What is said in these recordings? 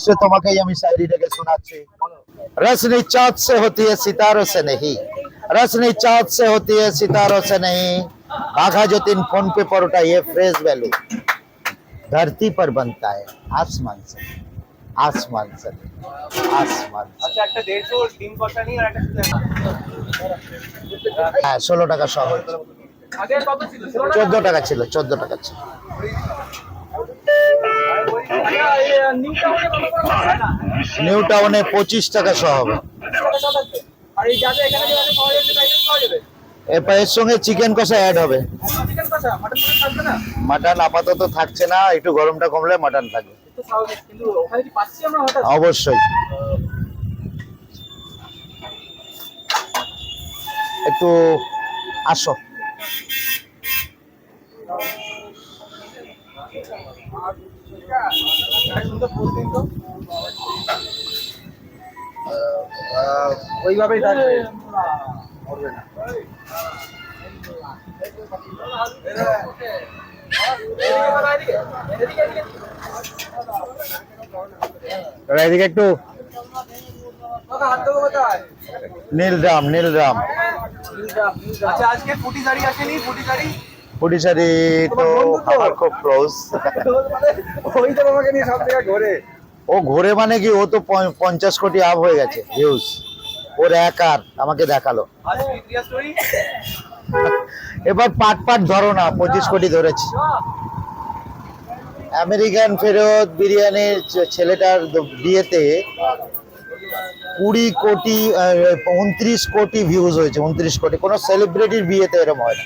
से তোমাকেই আমি शायरी लेके सुनाচ্ছি। रसनी चाँद से होती है सितारों से नहीं, रसनी चाँद से होती है सितारों से नहीं, आखा जो 3 फोन पे परोटा ये फ्रेश वैल्यू धरती पर बनता है आसमान से, आसमान से, आसमान से। আচ্ছা একটা 150 ডিম কষা নিয়ে আর একটা 16 টাকা সহ। আগে কত ছিল 14 টাকা ছিল, 14 টাকা ছিল। নিউ টাউনে 25 টাকা সহ হবে। আর এই যাতে এখানে যে পাওয়া যাচ্ছে তাই পাওয়া যাবে। এর সঙ্গে চিকেন কষা অ্যাড হবে। চিকেন কষা মাটন থাকবে না? মাটন আপাতত থাকছে না, একটু গরমটা কমলে মাটন থাকবে। একটু স্বাভাবিক, কিন্তু ওখানে কি পাচ্ছি আমরা হঠাৎ? অবশ্যই। একটু আসো। সুন্দর পোস্ট দিন তো। ওইভাবেই থাকবে। করবে না। এদিকে একটু নীলরাম, নীলরাম। আচ্ছা আজকে ফুটি গাড়ি আসেনি, ফুটি গাড়ি পুটিশারি তো আমার খুব ক্লোজ। ওই তো আমাকে নিয়ে সব জায়গায় ঘোরে। ও ঘুরে মানে কি, ও তো 50 কোটি আপ হয়ে গেছে ভিউজ। ওর একার আমাকে দেখালো। আজ ইতিহাস স্টোরি এবার পাট পাট ধরো না, 25 কোটি ধরেছে। আমেরিকান ফেরত বিরিয়ানির ছেলেটার বিয়েতে 20 কোটি 29 কোটি ভিউজ হয়েছে। 29 কোটি কোনো সেলিব্রিটির বিয়েতে এরকম হয় না।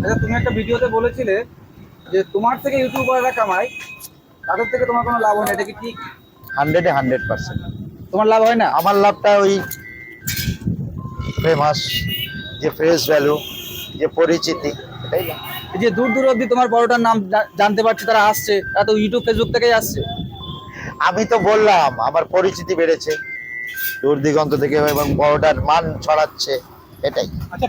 আচ্ছা তুমি একটা ভিডিওতে বলেছিলে যে তোমার থেকে ইউটিউবাররা কামায়, তাদের থেকে তোমার কোনো লাভ হয় না, এটা কি ঠিক? 100% তোমার লাভ হয় না? আমার লাভটা ওই ফেমাস, যে ফেস ভ্যালু, যে পরিচিতি, এটাই না। এই যে দূর দূর অব্দি তোমার বড়টার নাম জানতে পারছে, তারা আসছে, তারা তো ইউটিউব ফেসবুক থেকেই আসছে। আমি তো বললাম আমার পরিচিতি বেড়েছে দূর দিগন্ত থেকে এবং বড়টার মান ছড়াচ্ছে, এটাই। আচ্ছা